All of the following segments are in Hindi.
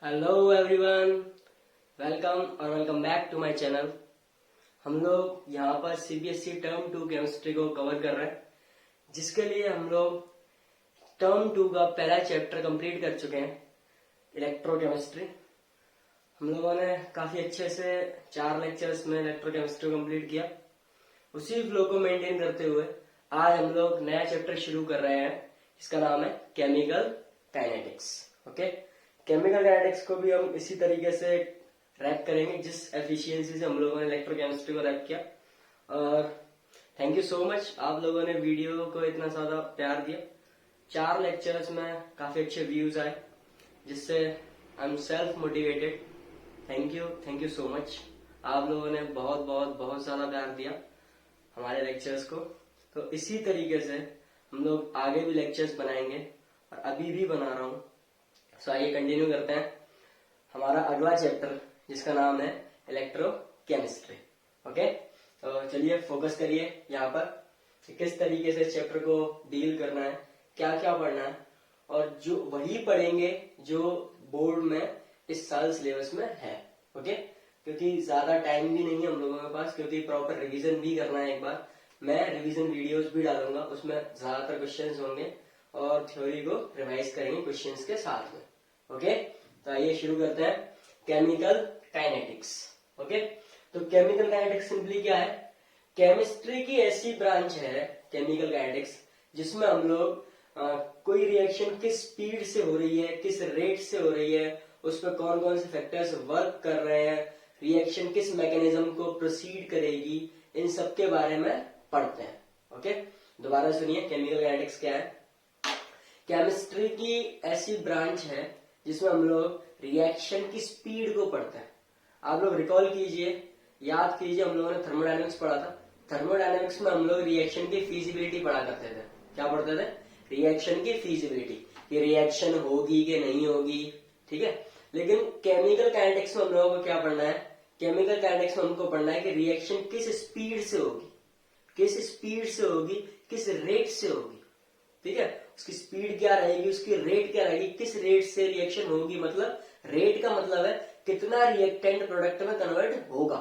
Hello everyone, welcome back to my channel. हम लोग यहाँ पर सीबीएसई टर्म 2 केमिस्ट्री को कवर कर रहे हैं, जिसके लिए हम लोग टर्म 2 का पहला चैप्टर कंप्लीट कर चुके हैं, इलेक्ट्रोकेमिस्ट्री। हम लोगों ने काफी अच्छे से 4 लेक्चर्स में इलेक्ट्रोकेमिस्ट्री कंप्लीट किया। उसी फ्लो को मेंटेन करते हुए आज हम लोग नया चैप्टर शुरू कर रहे हैं, इसका नाम है chemical kinetics. Okay, chemical kinetics को भी हम इसी तरीके से रैप करेंगे जिस एफिशिएंसी से हम लोगों ने इलेक्ट्रोकेमिस्ट्री को रैप किया। और थैंक यू सो मच, आप लोगों ने वीडियो को इतना ज्यादा प्यार दिया। 4 लेक्चर्स में काफी अच्छे व्यूज आए, जिससे I am self motivated. Thank you so much. आप लोगों ने बहुत ज्यादा प्यार दिया हमारे लेक्चर्स को। तो इसी तरीके से हम लोग आगे भी लेक्चर्स बनाएंगे और अभी भी बना रहा हूँ। सो आइए कंटिन्यू करते हैं हमारा अगला चैप्टर, जिसका नाम है इलेक्ट्रोकेमिस्ट्री। ओके, तो चलिए फोकस करिए यहाँ पर कि किस तरीके से चैप्टर को डील करना है, क्या क्या पढ़ना है, और जो वही पढ़ेंगे जो बोर्ड में इस साल सिलेबस में है। ओके, क्योंकि ज्यादा टाइम भी नहीं है हम लोगों के पास, क्योंकि प्रॉपर रिवीजन भी करना है। एक बार मैं रिवीजन वीडियोस भी डालूंगा, उसमें ज्यादातर क्वेश्चंस होंगे और थ्योरी को रिवाइज करेंगे क्वेश्चंस के साथ में। ओके, तो आइए शुरू करते हैं केमिकल काइनेटिक्स। ओके, तो केमिकल काइनेटिक्स सिंपली क्या है? केमिस्ट्री की ऐसी ब्रांच है केमिकल काइनेटिक्स जिसमें हम लोग कोई रिएक्शन किस स्पीड से हो रही है, किस रेट से हो रही है, उस पर कौन कौन से फैक्टर्स वर्क कर रहे हैं, रिएक्शन किस मैकेनिज्म को प्रोसीड करेगी, इन सब के बारे में पढ़ते हैं। ओके, दोबारा सुनिए, केमिकल काइनेटिक्स क्या है? केमिस्ट्री की ऐसी ब्रांच है जिसमें हम लोग रिएक्शन की स्पीड को पढ़ते हैं। आप लोग रिकॉल कीजिए, याद कीजिए, हम लोगों ने थर्मोडायनेमिक्स पढ़ा था। थर्मोडायनेमिक्स में हम लोग रिएक्शन की फीजिबिलिटी पढ़ा करते थे। क्या पढ़ते थे? रिएक्शन की फीजिबिलिटी, कि रिएक्शन होगी कि नहीं होगी। ठीक है, लेकिन केमिकल काइनेटिक्स में हम लोगों को क्या पढ़ना है? केमिकल काइनेटिक्स में हमको पढ़ना है कि रिएक्शन किस स्पीड से होगी, किस स्पीड से होगी, किस रेट से होगी। ठीक है, उसकी स्पीड क्या रहेगी, उसकी रेट क्या रहेगी, किस रेट से रिएक्शन होगी। मतलब रेट का मतलब है कितना रिएक्टेंट प्रोडक्ट में कन्वर्ट होगा।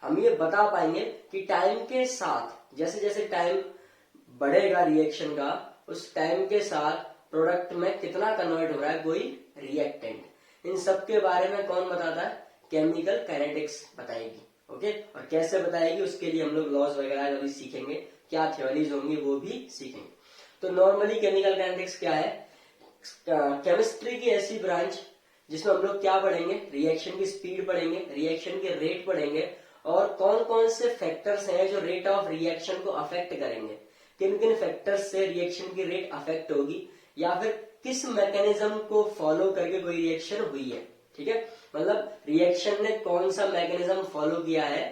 हम ये बता पाएंगे कि टाइम के साथ, जैसे जैसे टाइम बढ़ेगा रिएक्शन का, उस टाइम के साथ प्रोडक्ट में कितना कन्वर्ट हो रहा है कोई रिएक्टेंट। इन सब के बारे में कौन बताता है? केमिकल काइनेटिक्स बताएगी। ओके, और कैसे बताएगी उसके लिए हम लोग लॉज वगैरह अभी सीखेंगे, क्या थ्योरीज होंगी वो भी सीखेंगे। तो नॉर्मली केमिकल काइनेटिक्स क्या है? केमिस्ट्री की ऐसी ब्रांच जिसमें हम लोग क्या पढ़ेंगे? रिएक्शन की स्पीड पढ़ेंगे, रिएक्शन के रेट पढ़ेंगे, और कौन कौन से फैक्टर्स हैं जो रेट ऑफ रिएक्शन को अफेक्ट करेंगे, किन किन फैक्टर्स से रिएक्शन की रेट अफेक्ट होगी, या फिर किस मैकेनिज्म को फॉलो करके कोई रिएक्शन हुई है। ठीक है, मतलब रिएक्शन ने कौन सा मैकेनिज्म फॉलो किया है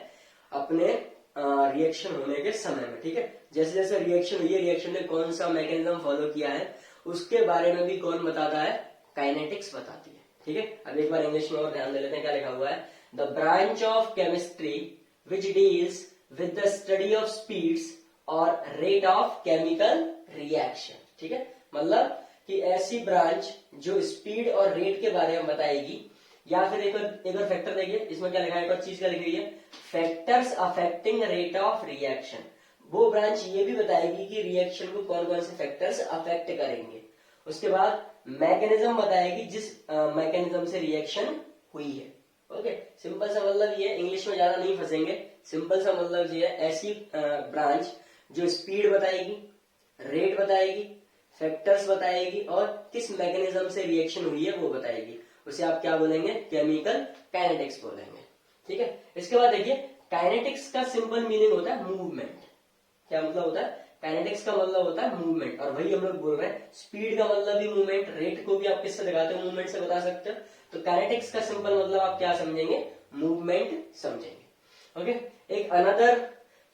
अपने रिएक्शन होने के समय में। ठीक है, जैसे जैसे रिएक्शन हुई है, रिएक्शन ने कौन सा मैकेनिज्म फॉलो किया है, उसके बारे में भी कौन बताता है? काइनेटिक्स बताती है। ठीक है, अब एक बार इंग्लिश में और ध्यान दे लेते हैं, क्या लिखा हुआ है? The branch of chemistry which deals with the study of speeds और रेट ऑफ केमिकल रिएक्शन। ठीक है, मतलब कि ऐसी ब्रांच जो स्पीड और रेट के बारे में बताएगी। या फिर एक और फैक्टर देखिए, इसमें क्या लिखा है, एक और चीज क्या लिखी हुई है? Factors affecting rate of reaction. वो ब्रांच ये भी बताएगी कि रिएक्शन को कौन कौन से फैक्टर्स अफेक्ट करेंगे। उसके बाद मैकेनिज्म बताएगी जिस मैकेनिज्म से रिएक्शन हुई है। ओके, सिंपल सा मतलब ये, इंग्लिश में ज्यादा नहीं फंसेंगे, सिंपल सा मतलब ये है, ऐसी ब्रांच जो स्पीड बताएगी, रेट बताएगी, फैक्टर्स बताएगी, और किस मैकेनिज्म से रिएक्शन हुई है वो बताएगी। उसे आप क्या बोलेंगे? केमिकल काइनेटिक्स बोलेंगे। ठीक है, इसके बाद देखिए, काइनेटिक्स का सिंपल मीनिंग होता है मूवमेंट। क्या मतलब होता है? काइनेटिक्स का मतलब होता है मूवमेंट, और वही हम लोग बोल रहे हैं। स्पीड का मतलब भी मूवमेंट, रेट को भी आप किससे लगाते हो? मूवमेंट से बता सकते हो। तो काइनेटिक्स का सिंपल मतलब आप क्या समझेंगे? मूवमेंट समझेंगे। ओके, एक अनदर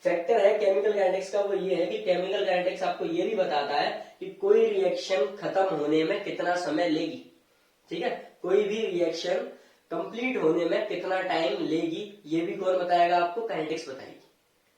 फैक्टर है केमिकल काइनेटिक्स का, वो ये है कि केमिकल काइनेटिक्स आपको ये भी बताता है कि कोई रिएक्शन खत्म होने में कितना समय लेगी। ठीक है, कोई भी रिएक्शन कंप्लीट होने में कितना टाइम लेगी, ये भी कौन बताएगा आपको? काइनेटिक्स बताएगी।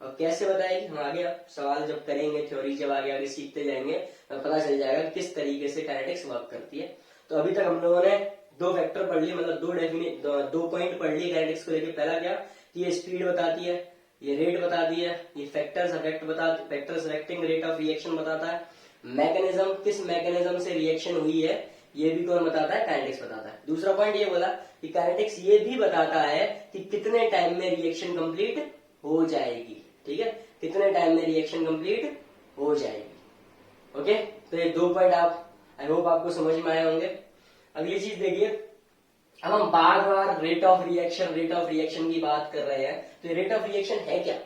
और कैसे बताएगी? हम आगे सवाल जब करेंगे, थ्योरी जब आगे आगे सीखते जाएंगे, तो पता चल जाएगा कि किस तरीके से काइनेटिक्स वर्क करती है। तो अभी तक हम लोगों ने दो फैक्टर पढ़ लिए, मतलब दो पॉइंट पढ़ लिए काइनेटिक्स को लेकर। पहला क्या कि ये स्पीड बताती है, ये रेट बताती है, ये factors affecting rate of reaction बताता है, मैकेनिज्म किस मैकेनिज्म से रिएक्शन हुई है ये भी कौन बताता है, काइनेटिक्स बताता है। दूसरा पॉइंट ये बोला कि काइनेटिक्स ये भी बताता है कि कितने टाइम में रिएक्शन कंप्लीट हो जाएगी। ठीक है, कितने टाइम में रिएक्शन कंप्लीट हो जाएगी। ओके, तो ये दो पॉइंट आप आई होप आपको समझ में आए होंगे। अगली चीज देखिए, अब हम बार बार रेट ऑफ रिएक्शन की बात कर रहे हैं, तो रेट ऑफ रिएक्शन है क्या,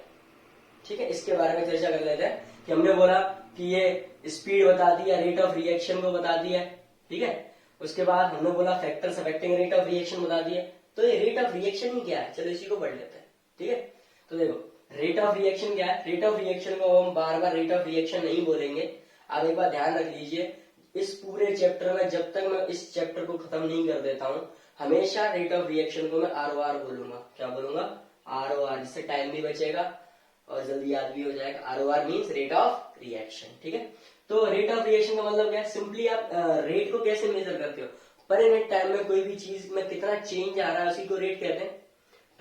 ठीक है, इसके बारे में चर्चा कर लेते हैं। कि हमने बोला कि ये स्पीड बताती है, रेट ऑफ रिएक्शन को बताती है, ठीक है। उसके बाद हमने बोला factors affecting rate of reaction बताती है। तो ये रेट ऑफ रिएक्शन ही क्या है, चलो इसी को पढ़ लेते हैं। ठीक है, तो देखो रेट ऑफ रिएक्शन क्या है। रेट ऑफ रिएक्शन को हम बार बार रेट ऑफ रिएक्शन नहीं बोलेंगे। आप एक बार ध्यान रख लीजिए, इस पूरे चैप्टर में जब तक मैं इस चैप्टर को खत्म नहीं कर देता हूं, हमेशा रेट ऑफ रिएक्शन को मैं ROR बोलूंगा। क्या बोलूंगा, ROR, जिससे टाइम भी बचेगा और जल्दी याद भी हो जाएगा। ROR means rate of reaction. ठीक है, तो रेट ऑफ रिएक्शन का मतलब क्या है, सिंपली आप रेट को कैसे मेजर करते हो, पर यूनिट टाइम में कोई भी चीज में कितना चेंज आ रहा है उसी को रेट कहते हैं।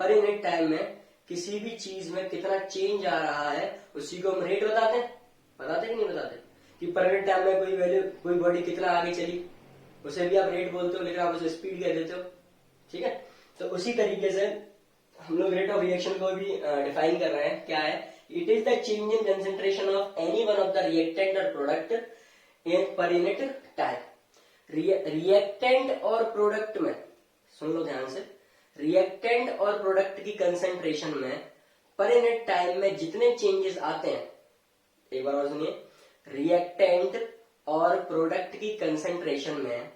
पर यूनिट टाइम में किसी भी चीज में कितना चेंज आ रहा है उसी को हम रेट बताते हैं। बताते कि नहीं बताते, कि पर यूनिट टाइम में कोई वैल्यू, कोई बॉडी कितना आगे चली उसे भी आप रेट बोलते हो, लेकिन आप उसे स्पीड कह देते हो। ठीक है, तो उसी तरीके से हम लोग रेट ऑफ रिएक्शन को भी डिफाइन कर रहे हैं। क्या है, it is the change in concentration of any one of the reactant और product in per unit time. Reactant और प्रोडक्ट में, सुन लो ध्यान से, रिएक्टेंट और प्रोडक्ट की कंसेंट्रेशन में पर यूनिट टाइम में जितने चेंजेस आते हैं, एक बार और सुनिए, रिएक्टेंट और प्रोडक्ट की कंसेंट्रेशन में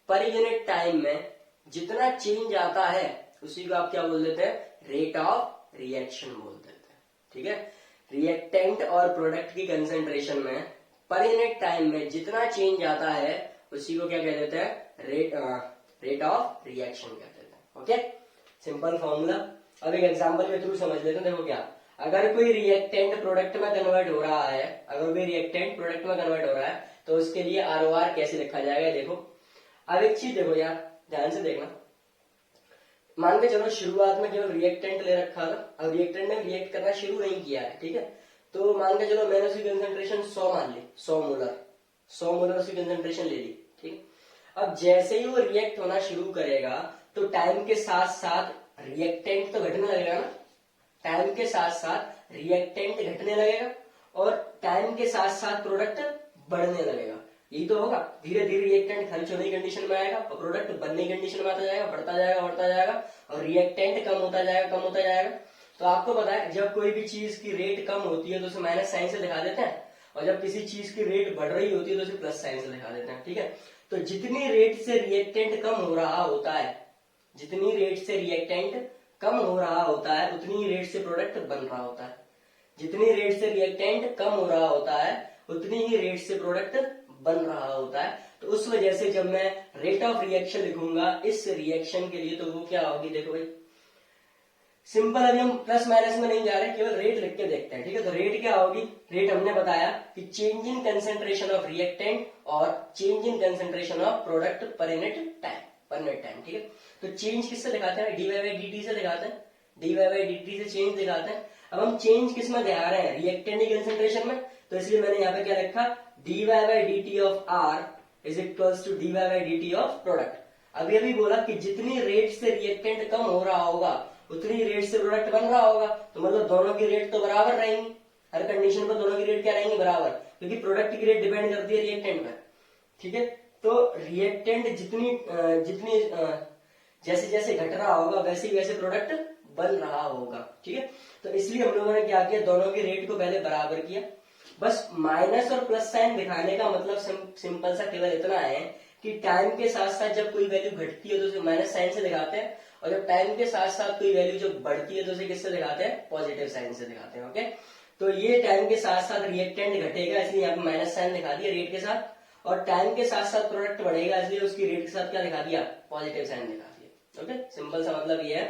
पर यूनिट टाइम में जितना चेंज आता है उसी को आप क्या बोल देते हैं, रेट ऑफ रिएक्शन बोल देते हैं। ठीक है, रिएक्टेंट और प्रोडक्ट की कंसेंट्रेशन में पर यूनिट टाइम में जितना चेंज आता है उसी को क्या कह देते हैं, रेट ऑफ रिएक्शन कहते हैं। Okay, simple formula. अब एक एग्जांपल के थ्रू समझ लेते हैं। देखो क्या, अगर कोई रिएक्टेंट प्रोडक्ट में कन्वर्ट हो रहा है, तो उसके लिए ROR कैसे लिखा जाएगा, देखो। अब एक चीज देखो यार, ध्यान से देखना, मान के चलो शुरुआत में केवल रिएक्टेंट ले रखा था, अब रिएक्टेंट ने रिएक्ट करना शुरू नहीं किया है। ठीक है, तो मान के चलो मैंने उसकी कंसेंट्रेशन 100 मान ली, 100 मोलर उसकी कंसेंट्रेशन ले ली। ठीक, अब जैसे ही वो रिएक्ट होना शुरू करेगा तो टाइम के साथ साथ रिएक्टेंट तो घटने लगेगा ना, टाइम के साथ साथ रिएक्टेंट घटने लगेगा और टाइम के साथ साथ प्रोडक्ट बढ़ने लगेगा। यही तो होगा, धीरे धीरे रिएक्टेंट खर्च होने की कंडीशन में आएगा और प्रोडक्ट बनने की कंडीशन में आता जाएगा, बढ़ता जाएगा और रिएक्टेंट कम होता जाएगा। तो आपको पता है, जब कोई भी चीज की रेट कम होती है तो उसे माइनस साइन से दिखा देते हैं, और जब किसी चीज की रेट बढ़ रही होती है तो उसे प्लस साइन से दिखा देते हैं। ठीक है, तो जितनी रेट से रिएक्टेंट कम हो रहा होता है, जितनी रेट से रिएक्टेंट कम हो रहा होता है उतनी रेट से प्रोडक्ट बन रहा होता है। जितनी रेट से रिएक्टेंट कम हो रहा होता है उतनी ही रेट से प्रोडक्ट बन रहा होता है। तो उस वजह से जब मैं रेट ऑफ रिएक्शन लिखूंगा इस रिएक्शन के लिए, तो वो क्या होगी, देखो भाई सिंपल, अभी हम प्लस माइनस में नहीं जा रहे, केवल रेट लिख के देखते हैं। ठीक है, तो रेट क्या होगी, रेट हमने बताया कि change in concentration of reactant और change in concentration of product per unit time. ठीक है, तो चेंज किससे दिखाते हैं, dy/dt से दिखाते हैं, dy/dt से चेंज दिखाते हैं। अब हम चेंज किस में दिखा रहे हैं, रिएक्टेंट की कंसेंट्रेशन में, तो इसलिए मैंने यहाँ पे क्या लिखा, dy/dt of R is equals to dy/dt of product. अभी बोला कि जितनी रेट से रिएक्टेंट कम हो रहा होगा उतनी रेट से प्रोडक्ट बन रहा होगा, तो मतलब दोनों की रेट तो बराबर रहेंगी, हर कंडीशन पर दोनों की रेट क्या रहेंगी, बराबर, क्योंकि प्रोडक्ट की रेट डिपेंड करती है रिएक्टेंट पर। ठीक है, तो रिएक्टेंट जितनी जैसे जैसे घट रहा होगा वैसे वैसे प्रोडक्ट बन रहा होगा। ठीक है, तो इसलिए हम लोगों ने क्या किया, दोनों की रेट को पहले बराबर किया। बस माइनस और प्लस साइन दिखाने का मतलब सिंपल सा केवल इतना है कि टाइम के साथ साथ जब कोई वैल्यू घटती है तो उसे माइनस साइन से दिखाते हैं, और जब टाइम के साथ साथ कोई वैल्यू जब बढ़ती है तो उसे किससे दिखाते हैं, पॉजिटिव साइन से दिखाते हैं। ओके, तो ये टाइम के साथ साथ रिएक्टेंट घटेगा इसलिए यहाँ पे माइनस साइन दिखा दिया रेट के साथ, और टाइम के साथ साथ प्रोडक्ट बढ़ेगा इसलिए उसकी रेट के साथ क्या दिखा दिया, पॉजिटिव साइन दिखा दिया। ओके, सिंपल सा मतलब ये है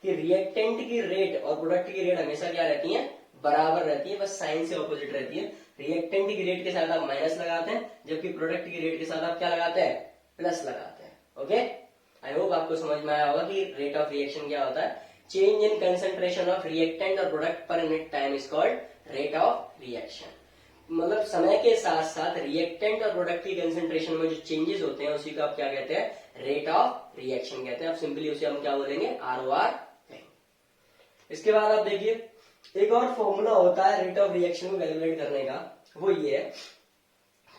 कि रिएक्टेंट की रेट और प्रोडक्ट की रेट हमेशा क्या रहती है, बराबर रहती है, बस साइन से ऑपोजिट रहती है। रिएक्टेंट की रेट के साथ आप माइनस लगाते हैं, जबकि प्रोडक्ट की रेट के साथ आप क्या लगाते हैं, प्लस लगाते हैं। ओके, आई होप आपको समझ में आया होगा कि रेट ऑफ रिएक्शन क्या होता है। Change in concentration of reactant और product per unit time is called rate of reaction. मतलब समय के साथ साथ रिएक्टेंट और प्रोडक्ट की कंसंट्रेशन में जो चेंजेस होते हैं उसी को आप क्या कहते हैं, रेट ऑफ रिएक्शन कहते हैं। अब सिंपली उसे हम क्या बोलेंगे, ROR कहेंगे। इसके बाद आप देखिए एक और फॉर्मूला होता है रेट ऑफ रिएक्शन को कैलकुलेट करने का, वो ये है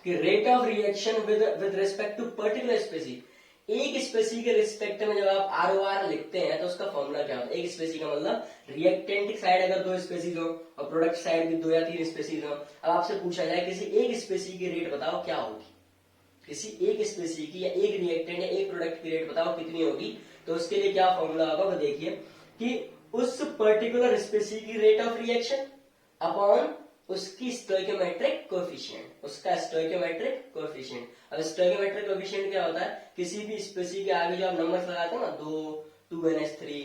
कि rate of reaction with respect to particular species. एक स्पेसी के रिस्पेक्ट में जब आप ROR लिखते हैं तो उसका फॉर्मूला क्या होता है। एक स्पेसी का मतलब रिएक्टेंट साइड अगर 2 स्पेसीज हो और प्रोडक्ट साइड भी 2 या 3 स्पेसीज हो। अब आपसे पूछा जाए किसी एक स्पेसी की रेट बताओ क्या होगी, किसी एक स्पेसी की या एक रिएक्टेंट या एक प्रोडक्ट की रेट बताओ कितनी होगी, तो उसके लिए क्या फॉर्मूला होगा वो देखिए कि उस पर्टिकुलर स्पेसी की रेट ऑफ रिएक्शन अपॉन उसकी स्टोइकोमेट्रिक कोएफिशिएंट, उसका स्टोइकोमेट्रिक कोएफिशिएंट। अब स्टोइकोमेट्रिक कोएफिशिएंट क्या होता है, किसी भी स्पेसी के आगे जो आप नंबर्स लगाते हो ना, 2, 2NH3,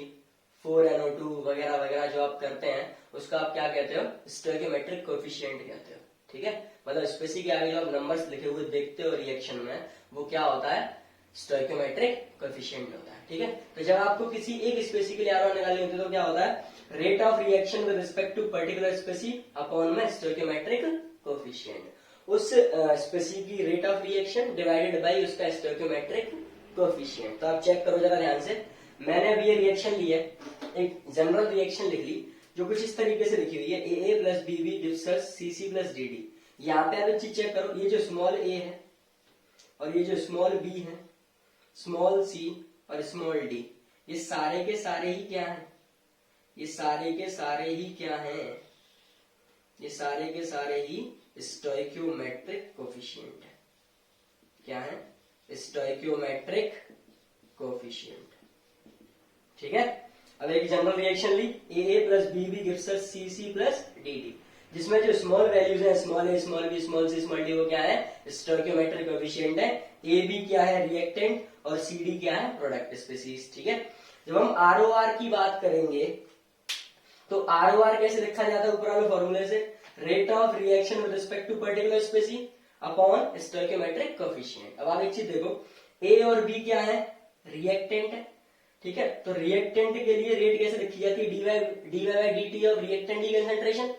4NO2 वगैरह वगैरह जो आप करते हैं उसका आप क्या कहते हो, स्टोइकोमेट्रिक कोएफिशिएंट कहते हो। ठीक है, मतलब स्पेसी के आगे जो आप नंबर्स लिखे हुए देखते हो रिएक्शन में, वो क्या होता है, स्टोइकोमेट्रिक कोएफिशिएंट होता है। ठीक है, तो जब आपको किसी एक स्पेसी के लिए ROR निकालनी होती है तो क्या होता है, rate of reaction with respect to particular species upon में स्टोइकोमेट्रिक कोएफिशिएंट। उस स्पेसी की rate of reaction divided by उसका स्टोइकोमेट्रिक कोएफिशिएंट। तो आप चेक करो जरा ध्यान से, मैंने अभी ये रिएक्शन ली है, एक जनरल रिएक्शन लिख ली जो कुछ इस तरीके से लिखी हुई है, AA plus BB gives us CC plus DD। यहाँ पे आप एक चीज चेक करो, ये जो स्मॉल a है और ये जो स्मॉल b है, स्मॉल c और स्मॉल d, ये सारे के सारे ही क्या है, ये सारे के सारे ही क्या हैं, ये सारे के सारे ही स्टोइकियोमेट्रिक कोएफिशिएंट है। क्या है, स्टोइकियोमेट्रिक कोएफिशिएंट। ठीक है, अब एक जनरल रिएक्शन ली, AA plus BB gives us CC plus DD, जिसमें जो स्मॉल वैल्यूज है, small a, small b, small c, small d, वो क्या है, स्टोइकियोमेट्रिक कोएफिशिएंट है। AB क्या है, रिएक्टेंट, और CD क्या है, प्रोडक्ट स्पीसीज। ठीक है, जब हम ROR की बात करेंगे तो ROR कैसे लिखा जाता है, ऊपर वाले फॉर्मूले से, rate of reaction with respect to particular species upon stoichiometric coefficient. अब आप एक चीज देखो, A और B क्या है, रिएक्टेंट है। ठीक है, तो रिएक्टेंट के लिए रेट कैसे लिखी जाती है, dy by dt of reactant की concentration,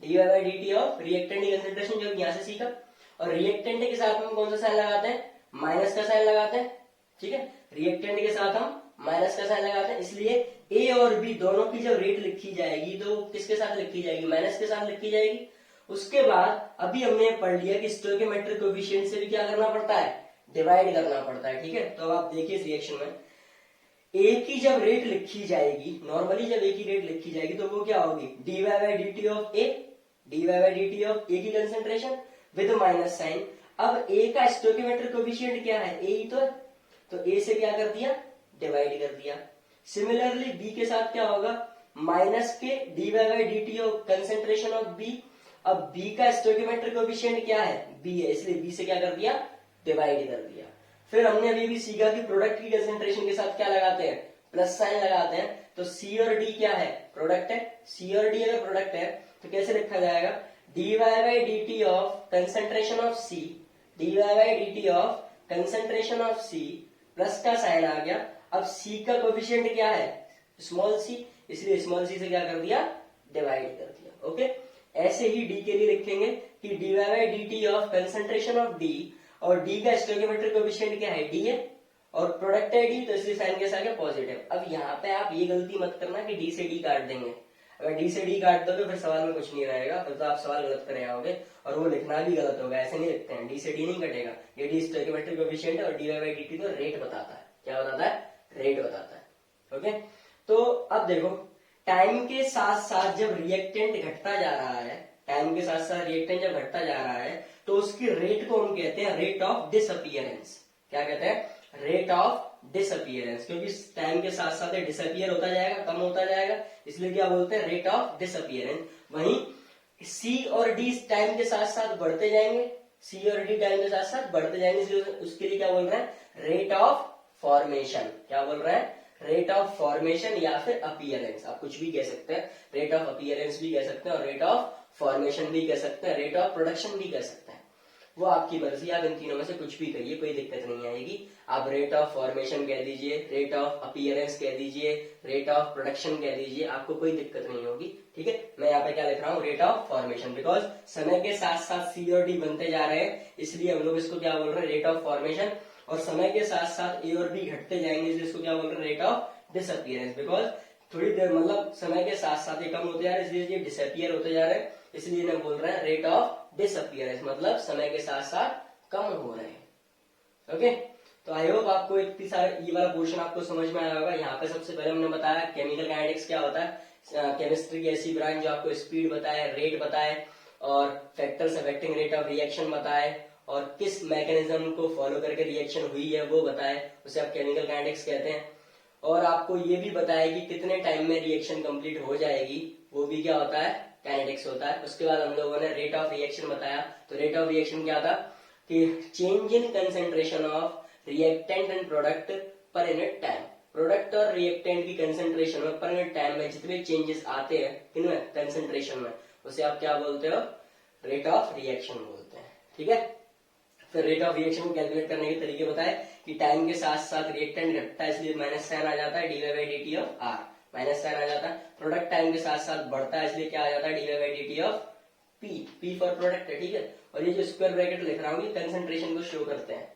dy by dt of reactant की कंसंट्रेशन, जो यहां से सीखा। और रिएक्टेंट के साथ हम कौन सा साइन लगाते हैं, माइनस का साइन लगाते हैं। ठीक है, रिएक्टेंट के साथ हम माइनस का साइन लगाते हैं, इसलिए ए और बी दोनों की जब रेट लिखी जाएगी तो किसके साथ लिखी जाएगी, माइनस के साथ लिखी जाएगी। उसके बाद अभी हमने पढ़ लिया कि स्टोइकोमेट्रिक कोएफिशिएंट से भी क्या करना पड़ता है, डिवाइड करना पड़ता है। ठीक है, तो अब आप देखिए इस रिएक्शन में ए की जब रेट लिखी जाएगी, नॉर्मली जब ए की रेट लिखी जाएगी तो वो क्या होगी, dy by dt of A, dy by dt of A की कंसंट्रेशन विद माइनस साइन। अब ए का स्टोइकोमेट्रिक कोएफिशिएंट क्या है, ए ही तो ए से क्या कर दिया, डिवाइड कर दिया। सिमिलरली बी के साथ क्या होगा, माइनस के dy by dt of concentration of B. अब बी का स्टोइकोमेट्रिक कोएफिशिएंट क्या है, बी है, इसलिए बी से क्या कर दिया, डिवाइड कर दिया। फिर हमने अभी भी सीखा कि प्रोडक्ट की कंसंट्रेशन के साथ क्या लगाते हैं, प्लस साइन लगाते हैं। तो सी और डी क्या है, प्रोडक्ट है। सी और डी अगर प्रोडक्ट है तो कैसे लिखा जाएगा, dy by dt of concentration of C, dy by dt of concentration of C, plus का साइन आ गया। अब सी का कोएफिशिएंट क्या है, स्मॉल सी, इसलिए स्मॉल सी से क्या कर दिया, डिवाइड कर दिया। ओके, ऐसे ही डी के लिए लिखेंगे कि dy by dt of concentration of D, और डी का स्टोइकोमेट्रिक कोएफिशिएंट क्या है, डी है, और प्रोडक्ट है डी, तो इसलिए साइन के साथ पॉजिटिव। अब यहाँ पे आप ये गलती मत करना कि डी से डी काट देंगे। अगर डी से डी काट दोगे फिर सवाल में कुछ नहीं रहेगा, फिर तो आप सवाल गलत करे आओगे और वो लिखना भी गलत होगा। ऐसे नहीं लिखते हैं, डी से डी नहीं कटेगा, ये डी स्टोइकोमेट्रिक कोएफिशिएंट है और dy by dt तो रेट बताता है। क्या बताता है, रेट बताता है। ओके, तो अब देखो टाइम के साथ साथ जब रिएक्टेंट घटता जा रहा है, टाइम के साथ साथ रिएक्टेंट जब घटता जा रहा है तो उसकी रेट को हम कहते हैं रेट ऑफ डिसअपीयरेंस। क्या कहते हैं, रेट ऑफ डिसअपीयरेंस, क्योंकि टाइम के साथ साथ डिसअपीयर होता जाएगा, कम होता जाएगा, इसलिए क्या बोलते हैं, रेट ऑफ डिसअपीयरेंस। वहीं सी और डी टाइम के साथ साथ बढ़ते जाएंगे, सी और डी टाइम के साथ साथ बढ़ते जाएंगे, इसलिए उसके लिए क्या बोल रहे हैं, रेट ऑफ फॉर्मेशन। क्या बोल रहे हैं, रेट ऑफ फॉर्मेशन या फिर अपीयरेंस, आप कुछ भी कह सकते हैं, रेट ऑफ अपीयरेंस भी कह सकते हैं और रेट ऑफ फॉर्मेशन भी कह सकते हैं, रेट ऑफ प्रोडक्शन भी कह सकते हैं। वो आपकी मर्जी, आप इन तीनों में से कुछ भी करिए, कोई दिक्कत नहीं आएगी। आप रेट ऑफ फॉर्मेशन कह दीजिए, रेट ऑफ अपीयरेंस कह दीजिए, रेट ऑफ प्रोडक्शन कह दीजिए, आपको कोई दिक्कत नहीं होगी। ठीक है, मैं यहाँ पे क्या लिख रहा हूँ, रेट ऑफ फॉर्मेशन, बिकॉज समय के साथ साथ सी और डी बनते जा रहे हैं, इसलिए हम लोग इसको क्या बोल रहे हैं, रेट ऑफ फॉर्मेशन। और समय के साथ साथ ए और बी घटते जाएंगे, इसलिए इसको क्या बोल रहे हैं, रेट ऑफ डिसअपियरेंस। बिकॉज थोड़ी देर मतलब समय के साथ साथ ये कम होते जा रहे हैं, इसलिए ये डिसअपियर होते जा रहे हैं, इसलिए इन्हें बोल रहे हैं रेट ऑफ डिसअपियरेंस, मतलब समय के साथ साथ कम हो रहे हैं। ओके, तो आई होप आपको इतनी सारा ये वाला पोर्शन आपको समझ में आया होगा। यहाँ पे सबसे पहले हमने बताया केमिकल काइनेटिक्स क्या होता है, केमिस्ट्री की ऐसी ब्रांच जो आपको स्पीड बताए, रेट बताए और factors affecting rate of reaction बताए, और किस मैकेनिज्म को फॉलो करके रिएक्शन हुई है वो बताए, उसे आप केमिकल काइनेटिक्स कहते हैं। और आपको ये भी बताया कि कितने टाइम में रिएक्शन कंप्लीट हो जाएगी, वो भी क्या होता है, काइनेटिक्स होता है। उसके बाद हम लोगों ने रेट ऑफ रिएक्शन बताया, तो रेट ऑफ रिएक्शन क्या था कि change in concentration of reactant and product per unit time. Product और रिएक्टेंट की कंसेंट्रेशन में पर यूनिट टाइम में जितने चेंजेस आते हैं इनमें कंसेंट्रेशन में, उसे आप क्या बोलते हो, रेट ऑफ रिएक्शन बोलते हैं। ठीक है, फिर रेट ऑफ रिएक्शन को कैलकुलेट करने के तरीके बताए कि टाइम के साथ साथ रिएक्टेंट घटता है, इसलिए माइनस साइन आ जाता है, D by D T of R, minus sign आ जाता है। प्रोडक्ट टाइम के साथ साथ बढ़ता है, इसलिए क्या आ जाता है, D by D T of P, P for product है। ठीक है, और ये जो स्क्वायर ब्रैकेट लिख रहा हूँ ये कंसेंट्रेशन को शो करते हैं।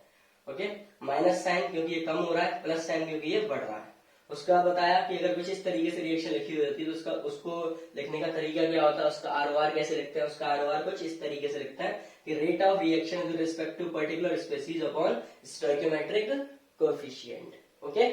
ओके, माइनस साइन क्योंकि ये कम हो रहा है, प्लस साइन क्योंकि ये बढ़ रहा है। उसके बाद बताया कि अगर कुछ इस तरीके से रिएक्शन लिखी हुई होती है तो उसको लिखने का तरीका क्या होता है, उसका आर कैसे लिखते हैं, उसका आर कुछ इस तरीके से लिखते हैं कि rate of reaction with respect to particular species upon stoichiometric coefficient. Okay,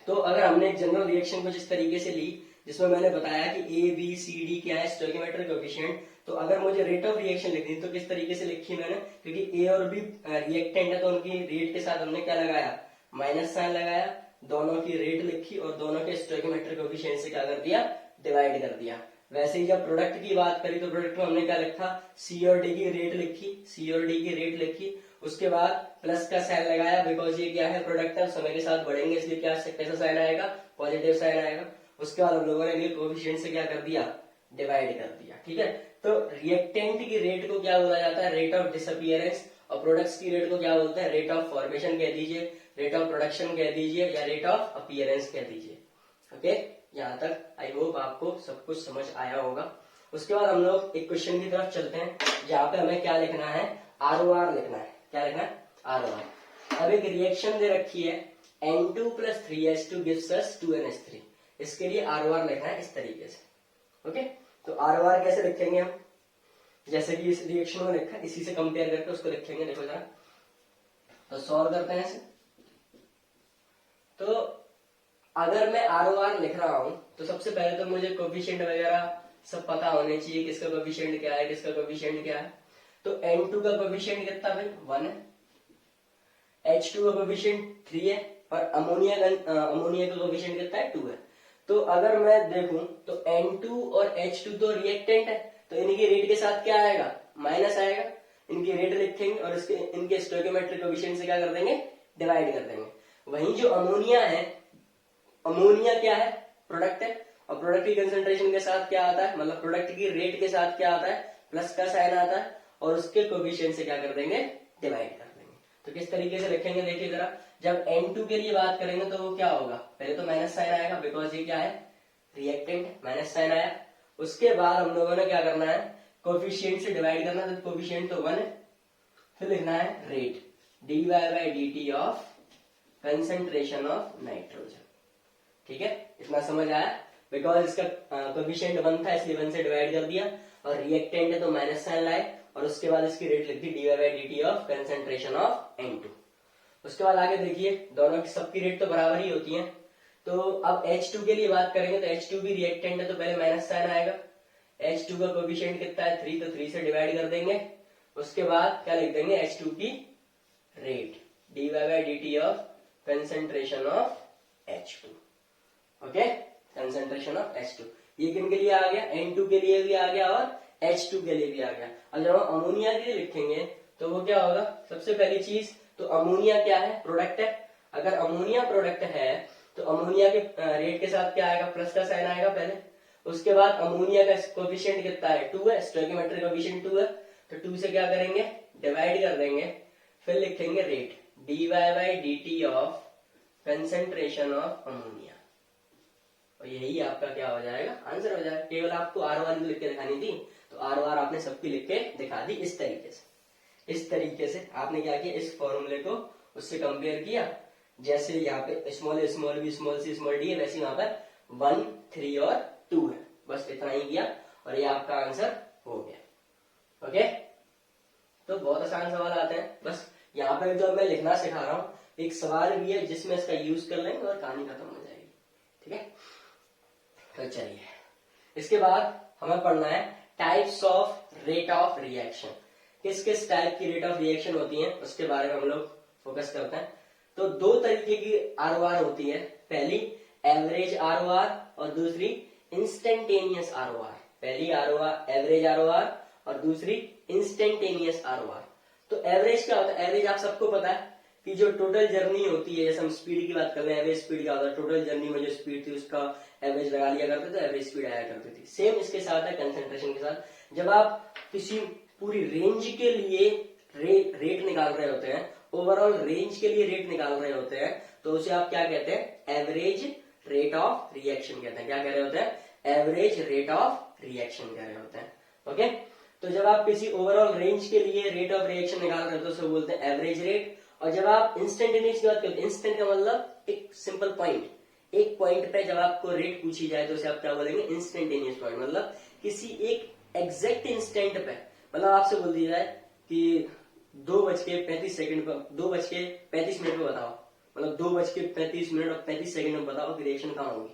तो अगर हमने एक जनरल रिएक्शन कुछ इस तरीके से ली जिसमें मैंने बताया कि ए बी सी डी क्या है, स्टोइकियोमेट्रिक कोएफिशिएंट, तो अगर मुझे रेट ऑफ रिएक्शन लिखनी तो किस तरीके से लिखी मैंने, क्योंकि ए और बी रिएक्टेंट है तो उनकी रेट के साथ हमने क्या लगाया, माइनस साइन लगाया, दोनों की रेट लिखी और दोनों के स्टोइकियोमेट्रिक कोएफिशिएंट से क्या कर दिया, डिवाइड कर दिया। वैसे ही जब प्रोडक्ट की बात करी तो प्रोडक्ट में हमने क्या लिखा, सी और डी की रेट लिखी, सी और डी की रेट लिखी, उसके बाद प्लस का साइन लगाया, बिकॉज ये क्या है, प्रोडक्ट है, समय के साथ बढ़ेंगे, इसलिए क्या कैसा साइन आएगा, पॉजिटिव साइन आएगा। उसके बाद हम लोगों ने कोएफिशिएंट से क्या कर दिया, डिवाइड कर दिया। ठीक है, तो रिएक्टेंट की रेट को क्या बोला जाता है, रेट ऑफ डिसअपियरेंस, और प्रोडक्ट्स की रेट को क्या बोलते हैं, रेट ऑफ फॉर्मेशन कह दीजिए, रेट ऑफ प्रोडक्शन कह दीजिए, या रेट ऑफ अपीयरेंस कह दीजिए। ओके, यहाँ तक आई होप आपको सब कुछ समझ आया होगा। उसके बाद हम लोग एक क्वेश्चन की तरफ चलते हैं, जहाँ पे हमें क्या लिखना है, ROR लिखना है। क्या लिखना है, ROR। अब एक रिएक्शन दे रखी है, N2 + 3H2 gives us 2NH3, इसके लिए ROR लिखना है इस तरीके से। ओके, तो ROR कैसे लिखेंगे हम, जैसे कि इस रिएक्शन में लिखा है इसी से कंपेयर करके उसको लिखेंगे। देखो जरा, तो सॉल्व करते हैं इसे। तो अगर मैं ROR लिख रहा हूं तो सबसे पहले तो मुझे कोएफिशिएंट वगैरह सब पता होने चाहिए, किसका कोएफिशिएंट क्या है, किसका कोएफिशिएंट क्या है। तो N2 का कोएफिशिएंट कितना भाई, 1 है, H2 का कोएफिशिएंट 3 है, और अमोनिया का कोएफिशिएंट कितना है, 2 है। तो अगर मैं देखूं तो N2 और H2 तो रिएक्टेंट है, तो इनकी रेट के साथ क्या आएगा, माइनस आएगा। इनकी रेट लिखेंगे और इनके स्टोइकियोमेट्रिक कोएफिशिएंट से क्या कर देंगे, डिवाइड कर देंगे। वहीं जो अमोनिया है, अमोनिया क्या है, प्रोडक्ट है, और प्रोडक्ट की कंसेंट्रेशन के साथ क्या आता है, मतलब प्रोडक्ट की रेट के साथ क्या आता है, प्लस का साइन आता है, और उसके कोएफिशिएंट से क्या कर देंगे, डिवाइड कर देंगे। तो किस तरीके से लिखेंगे देखिए जरा, जब N2 के लिए बात करेंगे तो वो क्या होगा, पहले तो माइनस साइन आएगा, बिकॉज ये क्या है, रिएक्टेंट, माइनस साइन आया। उसके बाद हम लोगों ने क्या करना है, कोएफिशिएंट से डिवाइड करना, तो कोएफिशिएंट तो 1 है, फिर लिखना है rate, dy by dt of concentration of nitrogen. ठीक है, इतना समझ आया, बिकॉज इसका कोएफिशिएंट 1 था इसलिए 1 से डिवाइड कर दिया, और रिएक्टेंट है तो माइनस साइन लाए, और उसके बाद इसकी रेट लिख दी dy by dt of concentration of N2। उसके बाद आगे देखिए, दोनों की सबकी रेट तो बराबर ही होती है। तो अब H2 के लिए बात करेंगे तो H2 भी रिएक्टेंट है, तो पहले माइनस साइन आएगा। H2 का कोएफिशिएंट कितना है, 3, तो 3 से डिवाइड कर देंगे। उसके बाद क्या लिख देंगे, H2 की rate dy by dt of concentration of H2। Okay, concentration of H2, ये किन के लिए आ गया, N2 के लिए भी आ गया और H2 के लिए भी आ गया। और जब हम अमोनिया के लिए लिखेंगे तो वो क्या होगा, सबसे पहली चीज तो अमोनिया क्या है, प्रोडक्ट है। अगर अमोनिया प्रोडक्ट है तो अमोनिया के रेट के साथ क्या आएगा, प्लस का साइन आएगा पहले। उसके बाद अमोनिया का कोएफिशिएंट कितना है, 2 है, स्टोइकियोमेट्रिक कोएफिशिएंट 2 है, तो 2 से क्या करेंगे, डिवाइड कर देंगे, फिर लिखेंगे rate, dy by D T of concentration of ammonia, और यही आपका क्या हो जाएगा, आंसर हो जाएगा। केवल आपको आर वाली लिख के दिखानी थी, तो आर वार आपने सबकी लिख के दिखा दी इस तरीके से। इस तरीके से आपने क्या किया, इस फॉर्मूले को उससे कंपेयर किया, जैसे यहाँ पे स्मॉल ए small B small C small D है, वैसे यहाँ पर 1 3 और 2 है, बस इतना ही किया और ये आपका आंसर हो गया। ओके, तो बहुत आसान सवाल आते हैं। बस यहाँ पे जो मैं लिखना सिखा रहा हूँ, एक सवाल भी है जिसमें इसका यूज कर लेंगे और कहानी खत्म हो जाएगी। ठीक है, तो चलिए इसके बाद हमें पढ़ना है types of rate of reaction. किस किस टाइप की रेट ऑफ रिएक्शन होती है उसके बारे में हम लोग फोकस करते हैं। तो दो तरीके की आरओआर होती है, पहली एवरेज आरओआर और दूसरी इंस्टेंटेनियस आरओआर। पहली आरओआर एवरेज आरओआर और दूसरी इंस्टेंटेनियस आरओआर। तो एवरेज क्या होता है, एवरेज आप सबको पता है कि जो टोटल जर्नी होती है, जैसे हम स्पीड की बात कर रहे हैं, एवरेज स्पीड क्या होता है, टोटल जर्नी में जो स्पीड थी उसका एवरेज लगा लिया करते थे, एवरेज स्पीड आया करती थी। सेम इसके साथ है कंसेंट्रेशन के साथ। जब आप किसी पूरी रेंज के लिए रेट निकाल रहे होते हैं, ओवरऑल रेंज के लिए रेट निकाल रहे होते हैं, तो उसे आप क्या कहते हैं, एवरेज रेट ऑफ रिएक्शन कहते हैं। क्या कह रहे होते हैं, एवरेज रेट ऑफ रिएक्शन कह रहे होते हैं। ओके, तो जब आप किसी ओवरऑल रेंज के लिए रेट ऑफ रिएक्शन निकाल रहे हो तो उसे बोलते हैं एवरेज रेट। और जब आप इंस्टेंटेनियस की बात करते हैं, इंस्टेंट का मतलब एक सिंपल पॉइंट, एक पॉइंट पे जब आपको रेट पूछी जाए तो उसे आप क्या बोलेंगे, इंस्टेंटेनियस पॉइंट। मतलब किसी एक एग्जैक्ट इंस्टेंट पे, मतलब आपसे बोल दिया जाए कि 2:35 पर 2:35 पे बताओ, मतलब 2:35 और 35 सेकंड में बताओ कि रिएक्शन कहाँ होगी।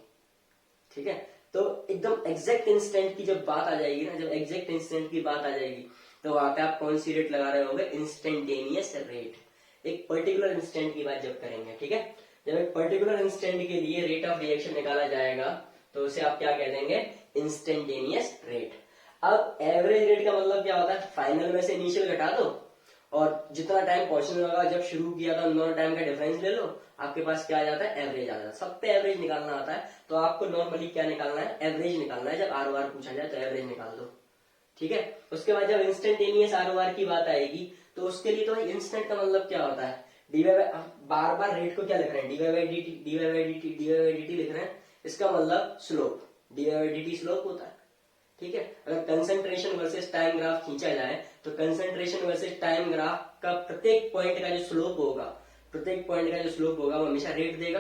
ठीक है, तो एकदम एग्जैक्ट इंस्टेंट की जब बात आ जाएगी ना, जब एग्जैक्ट इंस्टेंट की बात आ जाएगी तो वहां पे आप कौन सी रेट लगा रहे होंगे, इंस्टेंटेनियस रेट। एक पर्टिकुलर इंस्टेंट की बात जब करेंगे, ठीक है, जब एक पर्टिकुलर इंस्टेंट के लिए रेट ऑफ रिएक्शन निकाला जाएगा तो उसे आप क्या कह देंगे, इंस्टेंटेनियस रेट। अब एवरेज रेट का मतलब क्या होता है, फाइनल में से इनिशियल घटा दो और जितना टाइम पहुंचने लगा, जब शुरू किया था उन दोनों टाइम का डिफरेंस ले लो, आपके पास क्या आ जाता है, एवरेज आ जाता है। सब पे एवरेज निकालना आता है, तो आपको नॉर्मली क्या निकालना है, एवरेज निकालना है। जब आरओआर पूछा जाए तो एवरेज निकाल दो। ठीक है, उसके बाद जब इंस्टेंटेनियस आरओआर की बात आएगी तो उसके लिए तो इंस्टेंट का मतलब क्या होता है, डीवाई, बार बार रेट को क्या लिख रहे हैं, डीवाई बाई डी टी लिख रहे हैं, इसका मतलब slope, dy by D t slope होता है। ठीक है, अगर कंसंट्रेशन वर्सेस टाइम ग्राफ खींचा जाए तो कंसंट्रेशन वर्सेस टाइम ग्राफ का प्रत्येक पॉइंट का जो स्लोप होगा, प्रत्येक पॉइंट का जो स्लोप होगा वो हमेशा रेट देगा।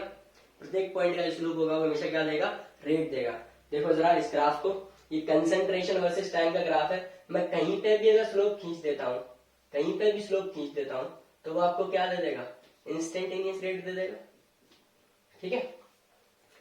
प्रत्येक पॉइंट का जो स्लोप होगा वो हमेशा क्या देगा, रेट देगा। देखो जरा इस ग्राफ को, ये कंसंट्रेशन वर्सेस टाइम का ग्राफ है। मैं कहीं पे भी अगर स्लोप खींच देता हूँ, कहीं पे भी स्लोप खींच देता हूँ तो वो आपको क्या दे देगा, इंस्टेंटेनियस रेट दे देगा। ठीक है,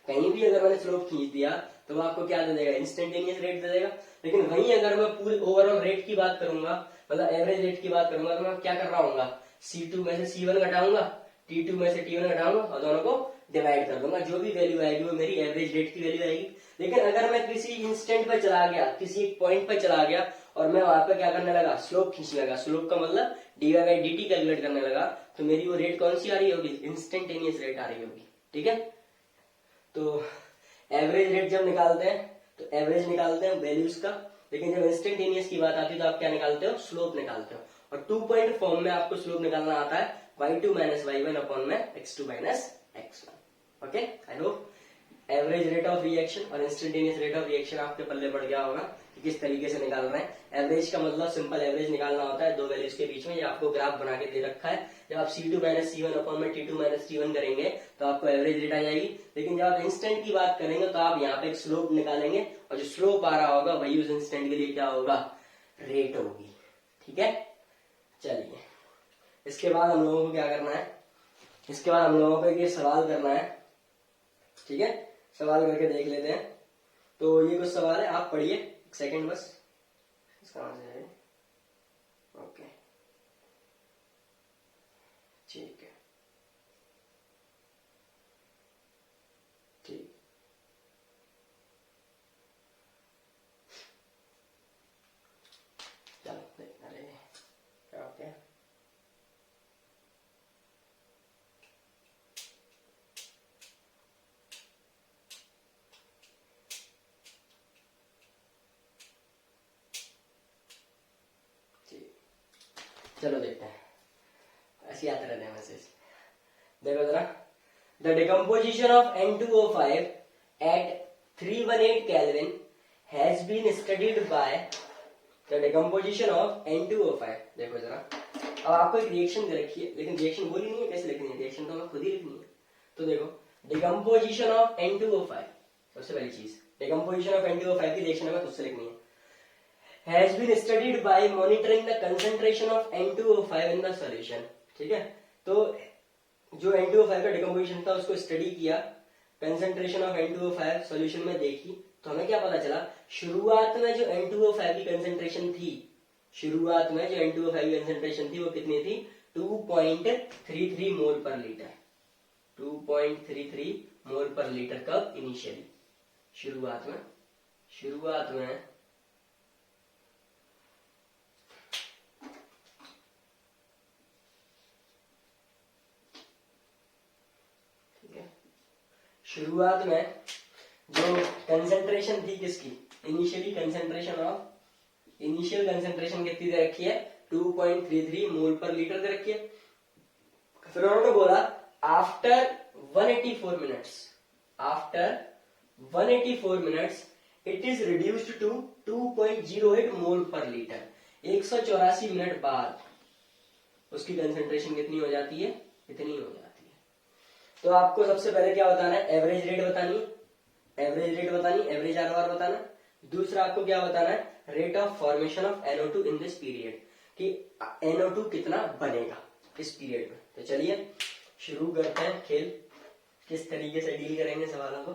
कहीं भी अगर मैंने स्लोप खींच दिया तो वो आपको क्या दे देगा, इंस्टेंटेनियस रेट दे देगा। लेकिन वहीं अगर मैं पूरी ओवरऑल रेट की बात करूंगा, मतलब एवरेज रेट की बात करूंगा, तो मैं क्या कर रहा हूँ, C2 में से C1 घटाऊंगा, T2 में से T1 घटाऊंगा और दोनों को डिवाइड कर दूंगा। जो भी वैल्यू आएगी वो मेरी एवरेज रेट की वैल्यू आएगी। लेकिन अगर मैं किसी इंस्टेंट पर चला गया, किसी एक पॉइंट पर चला गया और मैं वहां पर क्या करने लगा, स्लोप खींचने लगा, स्लोप का मतलब d y by D t calculate करने लगा, तो मेरी वो रेट कौन सी आ रही होगी, इंस्टेंटेनियस रेट आ रही होगी। ठीक है, तो एवरेज रेट जब निकालते हैं तो एवरेज निकालते हैं वैल्यूज का, लेकिन जब इंस्टेंटेनियस की बात आती है तो आप क्या निकालते हो, स्लोप निकालते हो। और 2 पॉइंट फॉर्म में आपको स्लोप निकालना आता है, y2 माइनस y1 अपॉन में x2 minus x1। Okay, I hope average rate of reaction और इंस्टेंटेनियस रेट ऑफ रिएक्शन आपके पल्ले पड़ गया होगा कि किस तरीके से निकाल रहे हैं। एवरेज का मतलब सिंपल एवरेज निकालना होता है दो वैल्यूज के बीच में, ये आपको ग्राफ बना के दे रखा है। जब आप C2 माइनस C1 अपॉन में T2 माइनस T1 करेंगे तो आपको एवरेज रेट आ जाएगी। लेकिन जब आप इंस्टेंट की बात करेंगे तो आप यहाँ पे एक स्लोप निकालेंगे और जो स्लोप आ रहा होगा वही उस इंस्टेंट के लिए क्या होगा, रेट होगी। ठीक है, चलिए इसके बाद हम लोगों को क्या करना है, इसके बाद हम लोगों को ये सवाल करना है। ठीक है, सवाल करके देख लेते हैं। तो ये कुछ सवाल है, आप पढ़िए, एक सेकंड बस, इसका आंसर है। ओके, ठीक है, ठीक, चलो देखना रहे क्या हो गया। चलो देखते हैं, ऐसे आते रहते हैं मैसेज। देखो जरा, the decomposition of N2O5 at 318 Kelvin has been studied by the decomposition of N2O5। देखो जरा, अब आपको एक रिएक्शन दे रखी है, लेकिन रिएक्शन बोली नहीं है कैसे लिखनी है, रिएक्शन तो हमें खुद ही लिखनी है। तो देखो, डिकम्पोजिशन ऑफ N2O5, सबसे पहली चीज डिकम्पोजिशन ऑफ N2O5 की रिएक्शन हमें खुद से लिखनी है। Has been studied by monitoring the concentration of N2O5 in the solution. ठीक है, तो जो N2O5 का डिकम्पोजिशन था उसको स्टडी किया, कंसंट्रेशन ऑफ N2O5 सॉल्यूशन में देखी, तो हमें क्या पता चला, शुरुआत में जो N2O5 की कंसंट्रेशन थी, शुरुआत में जो N2O5 की कंसंट्रेशन थी वो कितनी थी, 2.33 मोल पर लीटर। 2.33 मोल पर लीटर कब, इनिशियली, शुरुआत में शुरुआत में जो कंसंट्रेशन थी किसकी, इनिशियल कंसंट्रेशन कितनी दे रखी है, 2.33 मोल पर लीटर दे रखी है। फिर उन्होंने बोला after 184 minutes it is reduced to 2.08 mole per litre. 184 minute बाद उसकी कंसंट्रेशन कितनी हो जाती है, इतनी हो जाती है। तो आपको सबसे पहले क्या बताना है, एवरेज रेट बतानी, एवरेज आरओआर बताना। दूसरा आपको क्या बताना है, rate of formation of NO2 in this period, कि NO2 कितना बनेगा इस पीरियड में। तो चलिए शुरू करते हैं खेल, किस तरीके से डील करेंगे सवालों को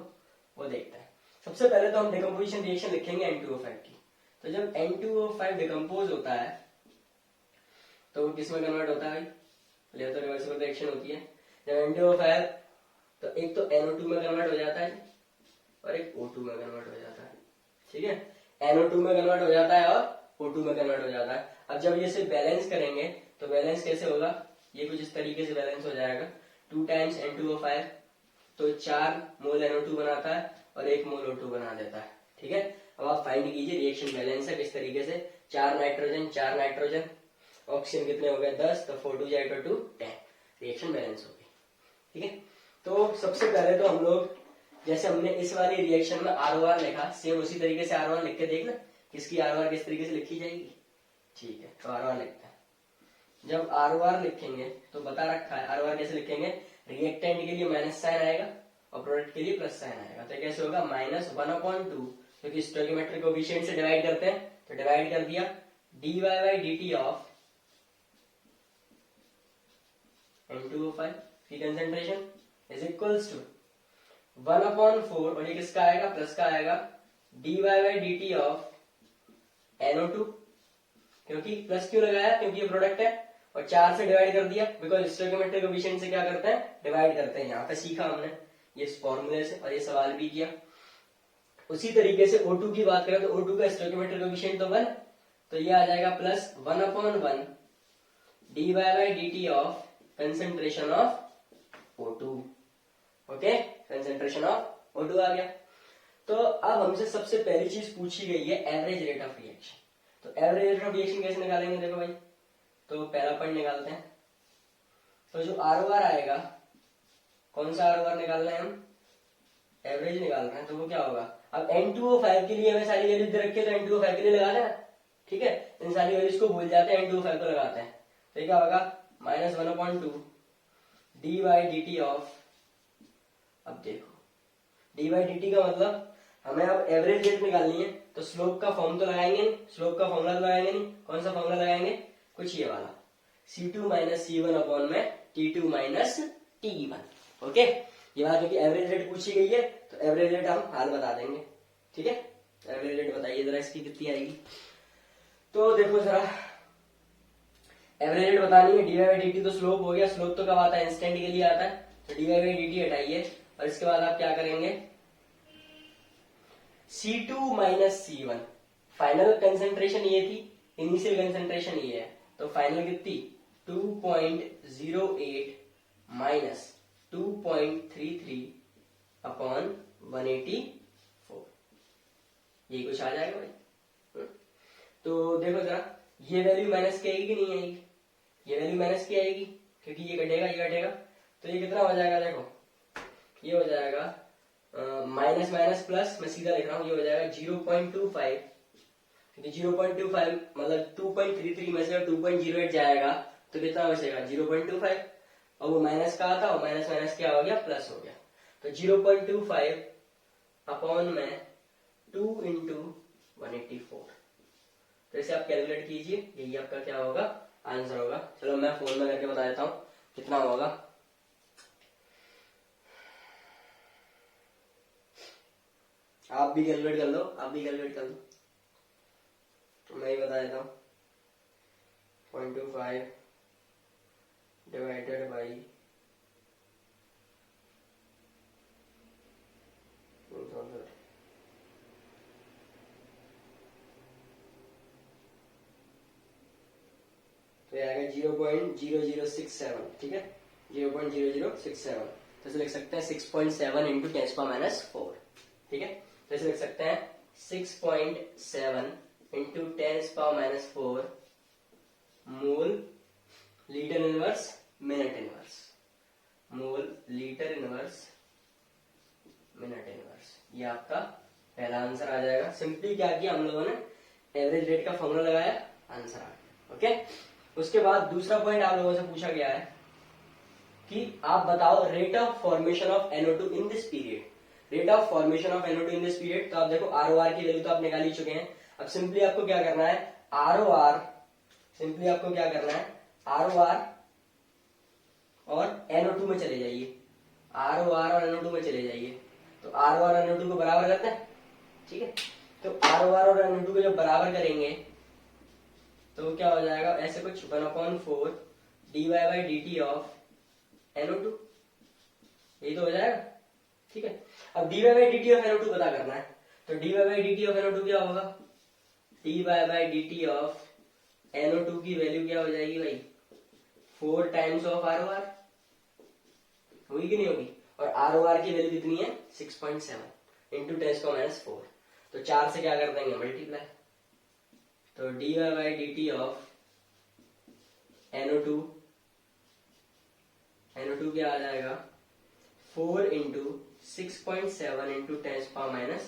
वो देखते हैं। सबसे पहले तो हम डिकम्पोजिशन रिएक्शन लिखेंगे N2O5 की। तो जब N2O5 डिकम्पोज होता है तो वो किस में कन्वर्ट होता है, पहले तो रिवर्सिबल रिएक्शन होती है। जब N2O5 तो एक तो NO2 में कन्वर्ट हो जाता है और एक O2 में कन्वर्ट हो जाता है। ठीक है, NO2 में कन्वर्ट हो जाता है और O2 में कन्वर्ट हो जाता है। अब जब ये से बैलेंस करेंगे तो बैलेंस कैसे होगा, ये कुछ इस तरीके से बैलेंस हो जाएगा, 2 टाइम्स N2O5 तो 4 मोल NO2 बनाता है और 1 मोल O2 बना देता है। ठीक है, अब आप फाइंड कीजिए रिएक्शन बैलेंस है किस तरीके से, 4 नाइट्रोजन, ऑक्सीजन कितने हो गए 10, तो 4 2 जाएगा 2 10, रिएक्शन बैलेंस हो गई। ठीक है, तो सबसे पहले तो हम लोग जैसे हमने इस वाली रिएक्शन में आरओआर लिखा, सेम उसी तरीके से आरओआर लिख के देखना किसकी आरओआर किस तरीके से लिखी जाएगी। ठीक है, तो आरओआर लिखते हैं। जब आरओआर लिखेंगे तो बता रखा है आरओआर कैसे लिखेंगे, रिएक्टेंट के लिए माइनस साइन आएगा और प्रोडक्ट के लिए प्लस साइन आएगा। तो कैसे होगा, -1/2, क्योंकि स्टोइकियोमेट्रिक कोएफिशिएंट से डिवाइड करते हैं तो डिवाइड कर दिया, dy/dt ऑफ N2O5 की कंसंट्रेशन इज इक्वल्स टू 1/4, और ये किसका आएगा, प्लस का आएगा, dy/dt ऑफ NO2, क्योंकि प्लस क्यों लगाया, क्योंकि ये प्रोडक्ट है, और 4 से डिवाइड कर दिया, बिकॉज स्टोइकियोमेट्रिक कोएफिशिएंट से क्या करते हैं, डिवाइड करते हैं। यहाँ पे सीखा हमने ये फॉर्मूले से और ये सवाल भी किया। उसी तरीके से O2 की बात करें तो O2 का स्टोइकियोमेट्रिक कोएफिशिएंट तो 1, तो ये आ जाएगा plus 1/1 dy/dt of concentration of O2। Okay, concentration of O2 आ गया। तो अब हमसे सबसे पहली चीज पूछी गई है एवरेज रेट ऑफ रिएक्शन। तो एवरेज रेट ऑफ रिएक्शन कैसे निकालेंगे, देखो भाई, तो पहला पॉइंट निकालते हैं। तो जो आरओआर आएगा, कौन सा आरओआर निकालना है, हम एवरेज निकाल रहे हैं, तो वो क्या होगा, अब N2O5 के लिए हमें सारी वैल्यूज दे रखी है तो N2O5 के लिए लगा देना। ठीक है, इन सारी वैल्यूज को भूल जाते हैं, N2O5 को लगाते हैं। तो क्या होगा, -1/2 dy/dt ऑफ, अब देखो dy/dt का मतलब हमें अब एवरेज रेट निकालनी है, तो स्लोप का फॉर्म तो लगाएंगे नहीं, स्लोप का फॉर्मूला लगाएंगे नहीं, कौन सा फॉर्मूला लगाएंगे, कुछ ये वाला, C2 - C1 अपॉन में T2 - T1। ओके, ये बात क्योंकि एवरेज रेट पूछी गई है तो एवरेज रेट हम हाल बता देंगे। ठीक है, एवरेज रेट बताइए जरा इसकी कितनी आएगी। तो देखो जरा, एवरेज रेट बतानी है, dy/dt तो स्लोप हो गया, स्लोप तो कब आता है, इंस्टेंट के लिए आता है, तो dy/dt हटाइए और इसके बाद आप क्या करेंगे, C2 - C1, फाइनल कंसंट्रेशन ये थी, इनिशियल कंसंट्रेशन ये है, तो फाइनल कितनी 2.08 माइनस 2.33 अपॉन 184, ये कुछ आ जाएगा भाई। तो देखो जरा, ये वैल्यू माइनस की आएगी कि नहीं आएगी, ये वैल्यू माइनस की आएगी क्योंकि ये कटेगा, तो ये कितना हो जाएगा, देखो ये हो जाएगा माइनस माइनस प्लस, मैं सीधा लिख रहा हूँ, ये हो जाएगा 0.25, क्योंकि 0.25 मतलब 2.33 में से 2.08 जाएगा तो कितना बचेगा 0.25, और वो माइनस का आता, और माइनस माइनस क्या हो गया, प्लस हो गया, तो 0.25 अपॉन में 2 इंटू 184, तो इसे आप कैलकुलेट कीजिए, यही आपका क्या होगा, आंसर होगा। चलो मैं फोन में करके बता देता हूँ कितना होगा। आप भी कैलकुलेट कर लो, तो मैं ही बता देता हूँ। 0.25 डिवाइडेड बाई 2000, तो ये आएगा 0.0067, ठीक है, 0.0067, तो इसे लिख सकते हैं 6.7 इंटू 10⁻⁴, ठीक है, तो इसे लिख सकते हैं 6.7 into 10⁻⁴ mole litre inverse minute inverse, mole litre inverse minute inverse, ये आपका पहला आंसर आ जाएगा। सिंपली क्या किया हम लोगों ने, एवरेज रेट का फॉर्मूला लगाया, आंसर आ गया। ओके, उसके बाद दूसरा पॉइंट आप लोगों से पूछा गया है कि आप बताओ rate of formation of NO2 in this period, rate of formation of NO2 in this period. तो आप देखो ROR की वैल्यू तो आप निकाल ही चुके हैं, अब सिंपली आपको क्या करना है, ROR, सिंपली आपको क्या करना है, ROR और NO2 में चले जाइए, ROR और NO2 में चले जाइए, तो ROR और NO2 को बराबर करते हैं, ठीक है, तो ROR और NO2 को जब बराबर करेंगे तो क्या हो जाएगा, ऐसे कुछ 1/4 dy/dt ऑफ NO2, यही तो हो जाएगा, ठीक है। अब dy/dt ऑफ NO2 पता करना है, तो dy/dt ऑफ NO2 क्या होगा, dy/dt ऑफ NO2 की वैल्यू क्या हो जाएगी भाई, 4 टाइम्स ऑफ ROR, होगी कि नहीं होगी, और ROR की वैल्यू कितनी है 6.7 इंटू 10⁻⁴, तो 4 से क्या कर देंगे, मल्टीप्लाई, तो dy/dt ऑफ NO2 क्या आ जाएगा, 4 into 6.7 into 10⁻⁴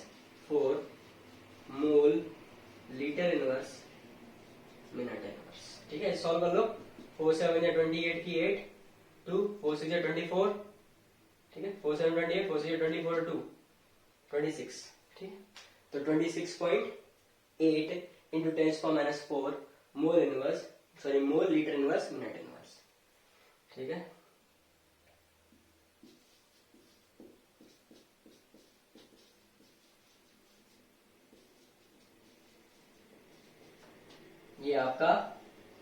mole litre inverse minute inverse, ठीक है, सॉल्व कर लो, 4 7 या 28 की 8, 2 4 6 या 24, ठीक है, 4 7 28, 4 6 24, 2 26, ठीक है, तो 26.8 into 10⁻⁴ mole inverse, sorry mole litre inverse minute inverse, ठीक है। ये आपका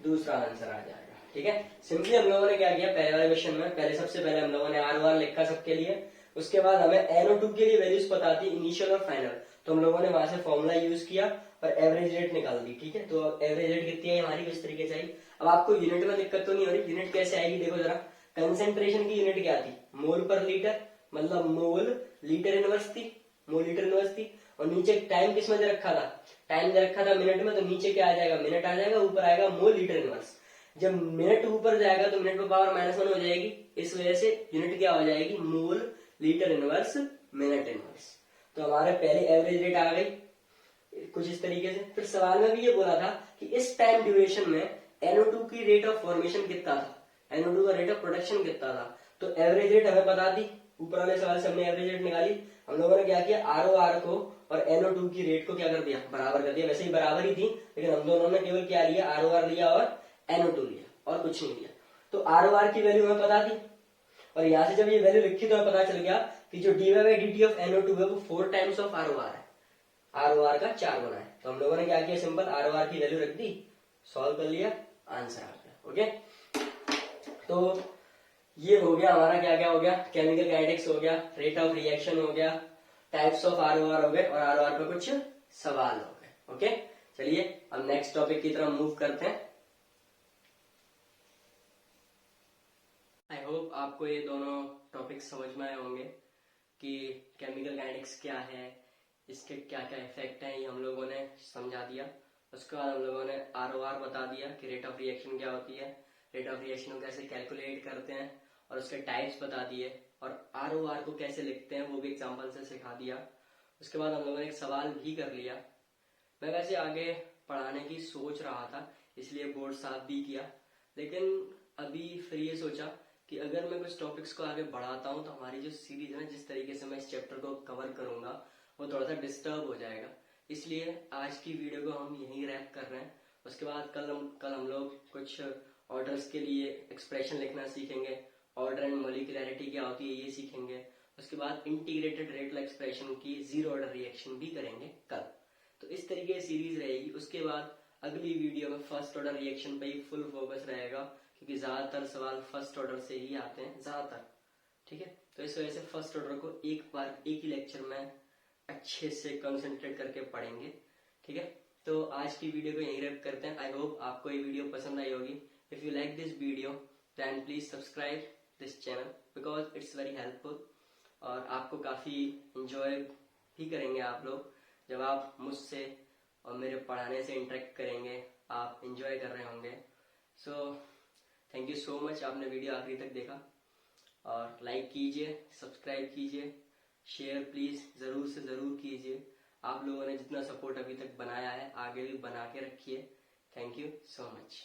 दूसरा आंसर आ जाएगा, ठीक है। सिंपली हम लोगों ने क्या किया, पहले वाले क्वेश्चन में सबसे पहले हम लोगों ने ROR लिखा सबके लिए, उसके बाद हमें NO2 के लिए वैल्यूज पता थी इनिशियल और फाइनल, तो हम लोगों ने वहां से फॉर्मूला यूज किया और एवरेज रेट निकाल दी, ठीक है, तो एवरेज रेट कितनी है हमारी, इस तरीके से आई। अब आपको यूनिट में दिक्कत तो नहीं हो रही, यूनिट कैसे आएगी देखो जरा, कंसेंट्रेशन की यूनिट क्या थी, मोल पर लीटर, मतलब मोल लीटर इनवर्स थी, मोल लीटर इनवर्स थी, और नीचे टाइम किस में दे रखा था, टाइम दे रखा था मिनट में, तो नीचे क्या आ जाएगा, मिनट आ जाएगा, ऊपर आएगा मोल लीटर इनवर्स। जब मिनट ऊपर जाएगा तो मिनट में पावर -1 हो जाएगी, इस वजह से यूनिट क्या हो जाएगी, mole litre inverse minute inverse. तो हमारे पहले एवरेज रेट आ गई कुछ इस तरीके से। फिर सवाल में भी ये बोला था कि इस टाइम ड्यूरेशन में NO2 की रेट ऑफ फॉर्मेशन कितना था, NO2 का रेट ऑफ प्रोडक्शन कितना था, तो एवरेज रेट हमें बता दी, ऊपर वाले सवाल से हमने एवरेज रेट निकाली। हम लोगों ने क्या किया, ROR को और NO2 की रेट को क्या कर दिया, बराबर कर दिया, वैसे ही बराबर ही थी, लेकिन हम दोनों ने केवल क्या लिया, ROR लिया और NO2 लिया और कुछ नहीं लिया। तो ROR की वैल्यू हमें पता थी, और यहां से जब ये वैल्यू लिखी तो हमें पता चल गया कि जो dy/dt ऑफ NO2 है वो 4 टाइम्स ऑफ ROR है, ROR का 4 गुना है। तो हम लोगों ने क्या किया, सिंपल ROR की वैल्यू रख दी, सॉल्व कर लिया, आंसर आ गया। ओके, तो ये हो गया हमारा, क्या क्या हो गया, केमिकल काइनेटिक्स हो गया, रेट ऑफ रिएक्शन हो गया, टाइप्स ऑफ ROR हो गए, और ROR पे कुछ सवाल हो गए। ओके, चलिए अब नेक्स्ट टॉपिक की तरफ मूव करते हैं। आई होप आपको ये दोनों टॉपिक समझ में आए होंगे कि केमिकल काइनेटिक्स क्या है, इसके क्या क्या इफेक्ट हैं, ये हम लोगों ने समझा दिया। उसके बाद हम लोगों ने ROR बता दिया कि रेट ऑफ रिएक्शन क्या होती है, रेट ऑफ रिएक्शन को कैसे कैलकुलेट करते हैं और उसके टाइप्स बता दिए, और ROR को कैसे लिखते हैं वो भी एग्जाम्पल से सिखा दिया। उसके बाद हम लोगों ने एक सवाल भी कर लिया। मैं वैसे आगे पढ़ाने की सोच रहा था, इसलिए बोर्ड साफ भी किया, लेकिन अभी फिर ये सोचा कि अगर मैं कुछ टॉपिक्स को आगे बढ़ाता हूँ तो हमारी जो सीरीज है ना, जिस तरीके से मैं इस चैप्टर को कवर करूंगा वो थोड़ा सा डिस्टर्ब हो जाएगा। इसलिए आज की वीडियो को हम यहीं रैप कर रहे हैं। उसके बाद कल हम लोग कुछ ऑर्डर्स के लिए एक्सप्रेशन लिखना सीखेंगे, ऑर्डर एंड मोलिकुलरिटी क्या होती है ये सीखेंगे। उसके बाद इंटीग्रेटेड रेट एक्सप्रेशन की जीरो ऑर्डर रिएक्शन भी करेंगे कल। तो इस तरीके की सीरीज रहेगी। उसके बाद अगली वीडियो में फर्स्ट ऑर्डर रिएक्शन पे ही फुल फोकस रहेगा, क्योंकि ज्यादातर सवाल फर्स्ट ऑर्डर से ही आते हैं ज्यादातर। ठीक है, तो इस वजह से फर्स्ट ऑर्डर को एक बार एक ही लेक्चर में अच्छे से कंसंट्रेट करके पढ़ेंगे। ठीक है, तो आज की वीडियो को यहीं रैप करते हैं। आई होप आपको ये वीडियो पसंद आई होगी। If you like this video then please subscribe this channel because it's very helpful, और आपको काफी इंजॉय भी करेंगे आप लोग जब आप मुझसे और मेरे पढ़ाने से इंटरेक्ट करेंगे, आप इंजॉय कर रहे होंगे। So thank you so much, आपने वीडियो आखिरी तक देखा, और लाइक कीजिए, सब्सक्राइब कीजिए, शेयर प्लीज जरूर से जरूर कीजिए। आप लोगों ने जितना सपोर्ट अभी तक बनाया है आगे भी बना के रखिए। Thank you so much.